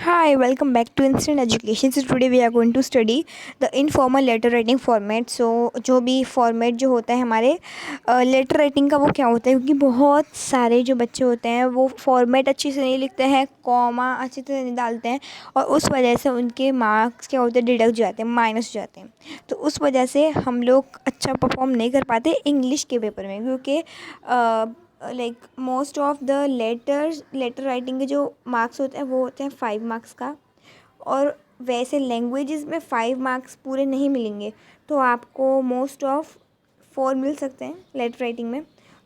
Hi, welcome back to Instant Education. So today we are going to study the informal letter writing format. So जो भी format जो होता है हमारे letter writing का वो क्या होता है, क्योंकि बहुत सारे जो बच्चे होते हैं वो फॉर्मेट अच्छे से नहीं लिखते हैं, कॉमा अच्छे से नहीं डालते हैं और उस वजह से उनके मार्क्स क्या होते हैं, डिडक्ट हो जाते हैं, माइनस हो जाते हैं। तो उस वजह से हम लोग अच्छा परफॉर्म नहीं कर पाते इंग्लिश के पेपर में, क्योंकि like most of the letter writing के जो मार्क्स होते हैं वो होते हैं 5 मार्क्स का। और वैसे लैंग्वेजेस में 5 मार्क्स पूरे नहीं मिलेंगे, तो आपको मोस्ट ऑफ 4 मिल सकते हैं लेटर राइटिंग में।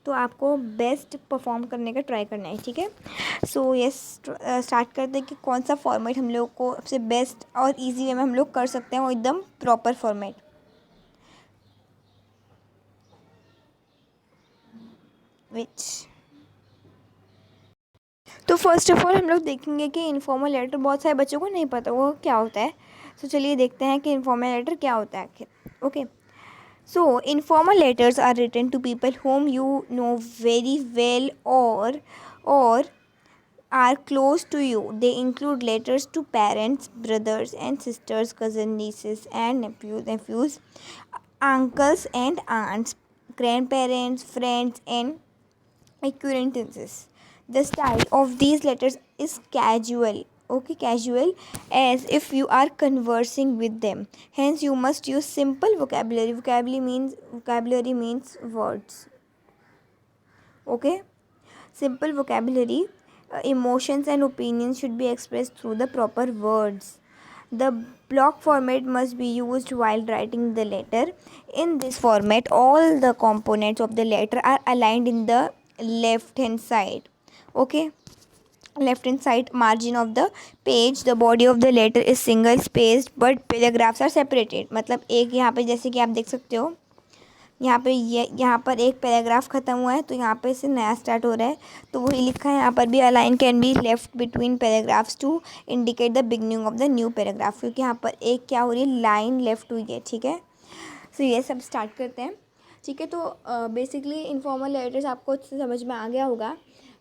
तो आपको बेस्ट परफॉर्म करने का ट्राई करना है, ठीक है। सो यस, स्टार्ट करते हैं कि कौन सा फॉर्मेट हम लोग को सबसे बेस्ट और इजी वे में हम लोग कर सकते हैं, वो एकदम प्रॉपर फॉर्मेट। विच तो फर्स्ट ऑफ ऑल हम लोग देखेंगे कि इनफॉर्मल लेटर बहुत सारे बच्चों को नहीं पता वो क्या होता है। सो चलिए देखते हैं कि इनफॉर्मल लेटर क्या होता है आखिर। Okay, so informal letters are written to people whom you know very well or are close to you. They include letters to parents, brothers and sisters, cousins, nieces and nephews, uncles and aunts, grandparents, friends and acquaintances. The style of these letters is casual. Okay, casual, as if you are conversing with them. Hence, you must use simple vocabulary. Vocabulary means words. Okay, simple vocabulary. Emotions and opinions should be expressed through the proper words. The block format must be used while writing the letter. In this format, all the components of the letter are aligned in the left hand side. Okay, left hand side margin of the page. The body of the letter is single spaced but paragraphs are separated. मतलब एक यहाँ पे जैसे कि आप देख सकते हो, यहाँ पे यहाँ पर एक पैराग्राफ ख़त्म हुआ है तो यहाँ पे से नया स्टार्ट हो रहा है, तो वही लिखा है यहाँ पर भी। A line can be left between paragraphs to indicate the beginning of the new paragraph, क्योंकि यहाँ पर एक क्या हो रही है, लाइन लेफ्ट हुई है, ठीक है। सो ये सब स्टार्ट करते हैं, ठीक है। तो बेसिकली इनफॉर्मल लेटर्स आपको अच्छे से समझ में आ गया होगा।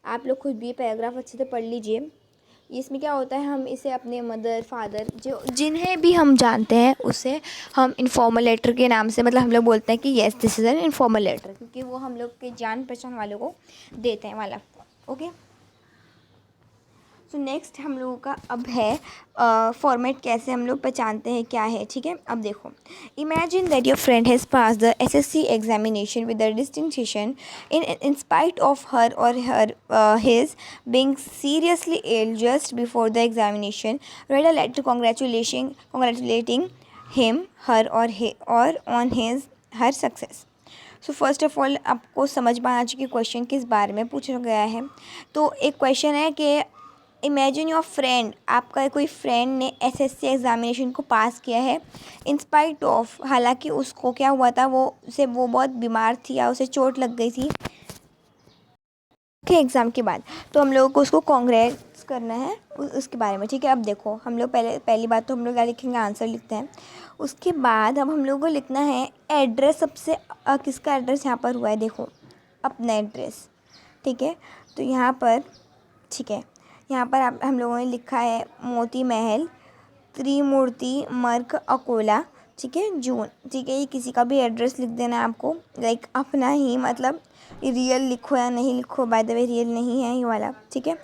आप लोग खुद भी पैराग्राफ अच्छे से पढ़ लीजिए। इसमें क्या होता है, हम इसे अपने मदर फादर जो जिन्हें भी हम जानते हैं उसे हम इनफॉर्मल लेटर के नाम से, मतलब हम लोग बोलते हैं कि yes this is an informal letter, क्योंकि वो हम लोग के जान पहचान वालों को देते हैं वाला। ओके, सो नेक्स्ट हम लोगों का अब है फॉर्मेट कैसे हम लोग पहचानते हैं क्या है, ठीक है। अब देखो, imagine that your friend has pass the SSC examination with the distinction in spite of her or her his being seriously ill just before the examination. Write a letter congratulating him, her or on his her success. So first of all आपको समझ में आना चाहिए कि question किस बारे में पूछा गया है। तो एक क्वेश्चन है कि इमेजिन योर फ्रेंड, आपका कोई फ्रेंड ने एसएससी एग्ज़ामिनेशन को पास किया है इन स्पाइट ऑफ, हालांकि उसको क्या हुआ था, वो बहुत बीमार थी या उसे चोट लग गई थी के एग्ज़ाम के बाद। तो हम लोगों को उसको कॉन्ग्रेट्स करना है उसके बारे में, ठीक है। अब देखो, हम लोग पहली बात तो हम लोग क्या लिखेंगे, आंसर लिखते हैं। उसके बाद अब हम लोगों को लिखना है एड्रेस, सबसे किसका एड्रेस यहाँ पर हुआ है, देखो अपना एड्रेस, ठीक है। तो यहाँ पर, ठीक है, यहाँ पर हम लोगों ने लिखा है मोती महल, त्रिमूर्ति मर्ग, अकोला, ठीक है, जून, ठीक है। ये किसी का भी एड्रेस लिख देना है आपको, लाइक अपना ही, मतलब रियल लिखो या नहीं लिखो, बाय द वे रियल नहीं है ये वाला, ठीक है।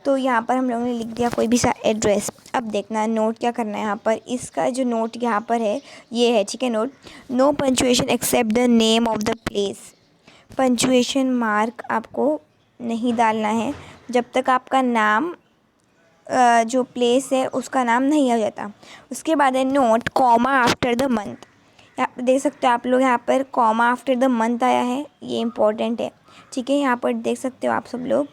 तो यहाँ पर हम लोगों ने लिख दिया कोई भी सा एड्रेस। अब देखना नोट क्या करना है, यहाँ पर इसका जो नोट यहाँ पर है ये है, ठीक है, note. No punctuation except the name of the place. Punctuation mark आपको नहीं डालना है जब तक आपका नाम जो प्लेस है उसका नाम नहीं आ जाता। उसके बाद है note comma after the month. यहाँ देख सकते हो आप लोग, यहाँ पर कॉमा आफ्टर द मंथ आया है, ये इम्पोर्टेंट है, ठीक है। यहाँ पर देख सकते हो आप सब लोग,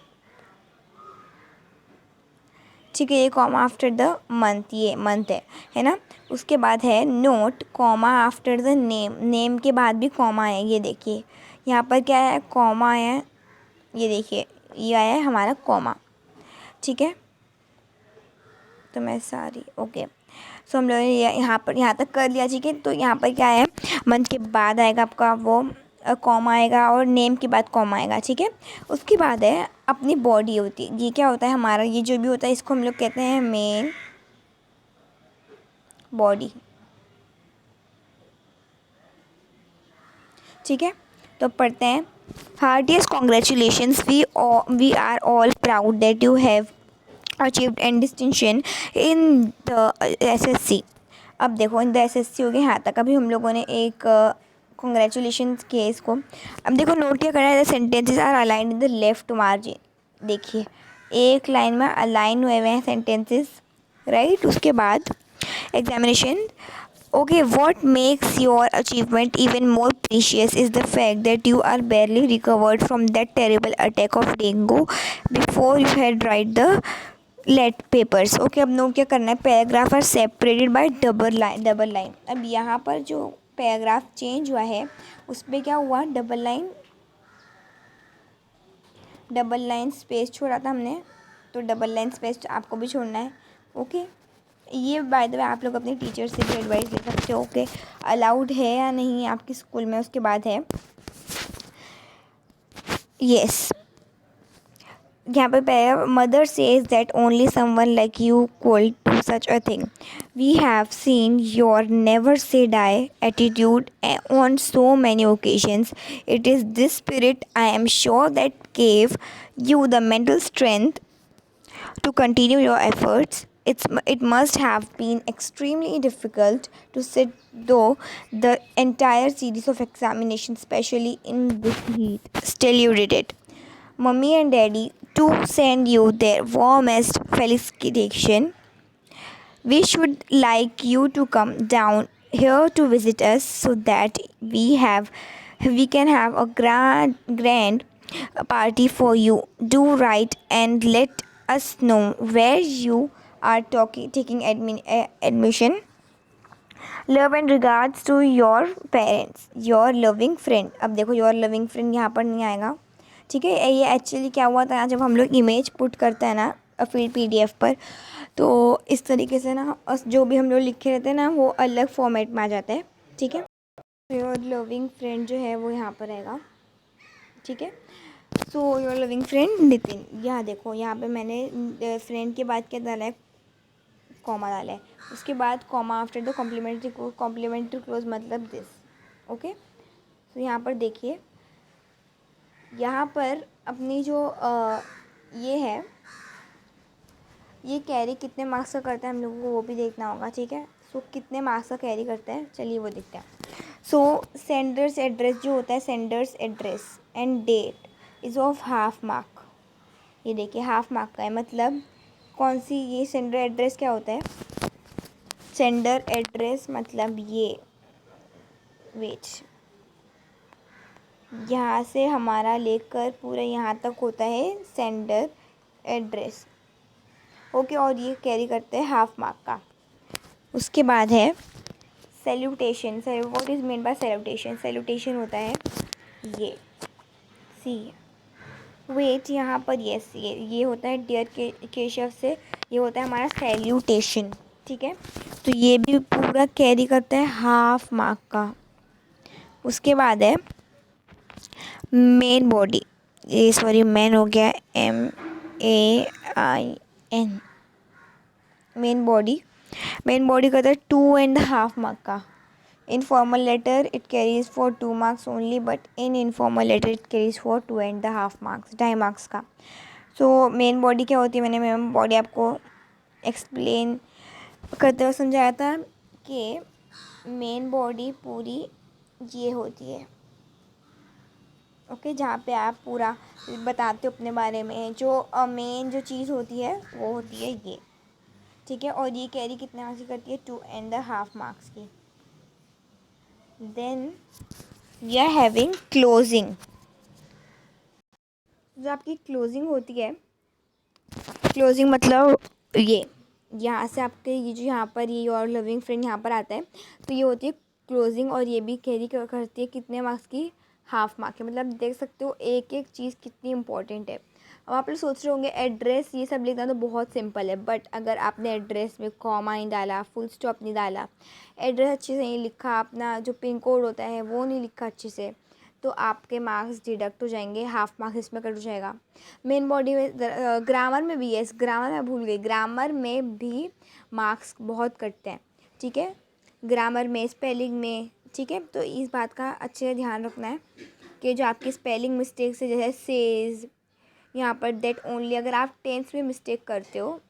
ठीक है, ये कॉमा आफ्टर द मंथ, ये मंथ है ना। उसके बाद है note comma after the name, name के बाद भी कॉमा है, ये देखिए यहाँ पर क्या है, कॉमा है, ये देखिए ये आया है हमारा कॉमा, ठीक है। तो मैं सारी ओके, सो हम लोगों ने यहाँ तक कर लिया, ठीक है। तो यहाँ पर क्या है, मंथ के बाद आएगा आपका वो कॉमा आएगा और नेम के बाद कॉमा आएगा, ठीक है। उसके बाद है अपनी बॉडी होती है, ये क्या होता है हमारा, ये जो भी होता है इसको हम लोग कहते हैं मेन, बॉडी। ठीक है, तो पढ़ते हैं। Heartiest congratulations, we are all proud that you have achieved and distinction in the SSC. अब देखो इन द एसएससी हो गया यहाँ तक, अभी हम लोगों ने एक कॉन्ग्रेचुलेशन किए इसको। अब देखो नोट क्या करना है, the sentences are aligned in the left margin. देखिए एक लाइन में अलाइन हुए हुए हैं सेंटेंसेस, राइट। उसके बाद examination, okay, what makes your achievement even more precious is the fact that you are barely recovered from that terrible attack of dengue before you had write the let papers. okay, अब note क्या करना है, paragraph are separated by double line. अब यहाँ पर जो paragraph change हुआ है उस पर क्या हुआ, डबल लाइन स्पेस छोड़ा था हमने, तो डबल लाइन स्पेस आपको भी छोड़ना है। ओके, ये बाय द वे आप लोग अपने टीचर से भी एडवाइस ले सकते हो। ओके, अलाउड है या नहीं आपके स्कूल में, उसके बाद है यस। यहाँ पर mother says that only someone like you could do such a thing. We have seen your never say die attitude on so many occasions. It is this spirit I am sure that gave you the mental strength to continue your efforts. It must have been extremely difficult to sit through the entire series of examinations, especially in this heat. Still, you did it. Mummy and Daddy to send you their warmest felicitation. We should like you to come down here to visit us so that we can have a grand party for you. Do write and let us know where you are taking admission. Love and regards to your parents, your loving friend. अब देखो your loving friend यहाँ पर नहीं आएगा, ठीक है। ये actually क्या हुआ था, जब हम लोग इमेज पुट करते हैं ना फिर PDF पर, तो इस तरीके से ना जो भी हम लोग लिखे रहते हैं ना वो अलग फॉर्मेट में आ जाता है, ठीक है। योर लविंग फ्रेंड जो है वो यहाँ पर आएगा, ठीक है। So your loving friend Nitin. यहाँ देखो यहाँ पे मैंने फ्रेंड के बाद क्या डाला है, कॉमा डाला है, उसके बाद comma after the complimentary close मतलब दिस। ओके, तो यहाँ पर देखिए, यहाँ पर अपनी जो ये है, ये कैरी कितने मार्क्स का करता है हम लोगों को वो भी देखना होगा, ठीक है। सो कितने मार्क्स का कैरी करता है, चलिए वो देखते हैं। सो सेंडर्स एड्रेस जो होता है, sender's address and that is of half mark. ये देखिए हाफ मार्क का है, मतलब कौन सी, ये सेंडर एड्रेस क्या होता है, सेंडर एड्रेस मतलब ये वेट, यहाँ से हमारा लेकर पूरा यहाँ तक होता है सेंडर एड्रेस। ओके, और ये कैरी करते हैं हाफ मार्क का। उसके बाद है salutation. What is meant by salutation, salutation होता है ये सी वेट, यहाँ पर यस ये होता है डियर केशव से, ये होता है हमारा सैल्यूटेशन, ठीक है। तो ये भी पूरा कैरी करता है हाफ मार्क का। उसके बाद है मेन बॉडी, ये सॉरी मैन हो गया MAIN, मेन बॉडी करता है 2.5 मार्क का। Informal letter it carries for 2 marks only, but in informal letter it carries for 2.5 marks, 2.5 marks का। सो मेन बॉडी क्या होती है, मैंने मेन बॉडी आपको एक्सप्लेन करते हुए समझाया था कि मेन बॉडी पूरी ये होती है, ओके, जहाँ पे आप पूरा बताते हो अपने बारे में, जो मेन जो चीज़ होती है वो होती है ये, ठीक है। और ये कैरी कितने मार्क्स की करती है, 2.5 मार्क्स की। Then we are having closing. जो आपकी क्लोजिंग होती है, क्लोजिंग मतलब ये यहाँ से आपके ये जो यहाँ पर ये योर लविंग फ्रेंड यहाँ पर आता है, तो ये होती है क्लोजिंग, और ये भी कैरी करती है कितने मार्क्स की, हाफ मार्क के। मतलब देख सकते हो एक एक चीज़ कितनी इंपॉर्टेंट है। अब आप लोग सोच रहे होंगे एड्रेस ये सब लिखना तो बहुत सिंपल है, बट अगर आपने एड्रेस में कॉमा नहीं डाला, फुल स्टॉप नहीं डाला, एड्रेस अच्छे से नहीं लिखा, अपना जो पिन कोड होता है वो नहीं लिखा अच्छे से, तो आपके मार्क्स डिडक्ट हो जाएंगे, हाफ मार्क्स इसमें कट हो जाएगा। मेन बॉडी में ग्रामर में भी, यस ग्रामर में भूल गई, ग्रामर में भी मार्क्स बहुत कटते हैं, ठीक है, ग्रामर में, स्पेलिंग में, ठीक है। तो इस बात का अच्छे से ध्यान रखना है कि जो आपकी स्पेलिंग मिस्टेक्स है, जैसे सेज, यहाँ पर दैट ओनली, अगर आप टेंस में मिस्टेक करते हो,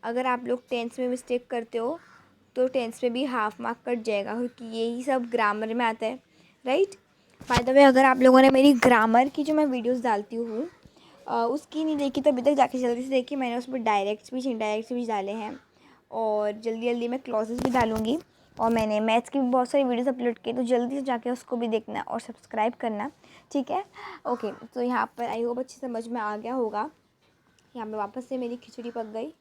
अगर आप लोग टेंस में मिस्टेक करते हो तो टेंस में भी हाफ मार्क कट जाएगा, क्योंकि यही सब ग्रामर में आता है, राइट। बाय द वे, अगर आप लोगों ने मेरी ग्रामर की जो मैं वीडियोस डालती हूँ उसकी नहीं देखी तो अभी तक जाके जल्दी से देखी। मैंने उस पर डायरेक्ट्स भी, इनडायरेक्ट्स भी डाले हैं, और जल्दी जल्दी मैं क्लॉजेस भी डालूँगी, और मैंने मैथ्स की भी बहुत सारी वीडियोस अपलोड की, तो जल्दी से जाके उसको भी देखना और सब्सक्राइब करना, ठीक है। ओके, तो यहाँ पर आई होप अच्छी समझ में आ गया होगा। यहाँ पे वापस से मेरी खिचड़ी पक गई।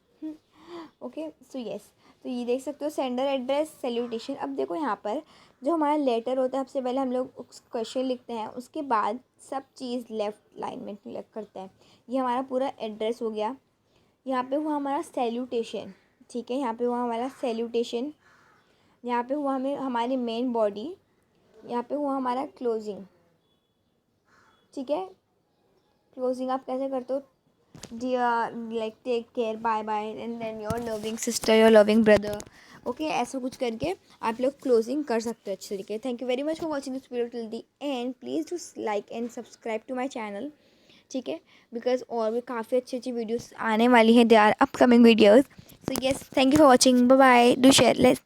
ओके, सो यस, तो ये देख सकते हो सेंडर एड्रेस सैल्यूटेशन। अब देखो यहाँ पर जो हमारा लेटर होता है, सबसे पहले हम लोग उस क्वेश्चन लिखते हैं, उसके बाद सब चीज़ लेफ़्ट लाइन में करते हैं। ये हमारा पूरा एड्रेस हो गया। यहाँ पे हुआ हमारा सैल्यूटेशन, ठीक है, यहाँ पे हुआ हमारा सैल्यूटेशन, यहाँ पे हुआ हमें हमारी मेन बॉडी, यहाँ पे हुआ हमारा क्लोजिंग, ठीक है। क्लोजिंग आप कैसे करते हो, dear, like take care, bye bye, and then your loving sister, your loving brother, okay, ऐसा कुछ करके आप लोग क्लोजिंग कर सकते हो अच्छे तरीके। Thank you very much for watching this video till the end, please do like and subscribe to my channel, ठीक है, बिकॉज और भी काफ़ी अच्छी अच्छी वीडियोस आने वाली हैं, they are upcoming videos. So yes, thank you for watching, bye bye, do share, let's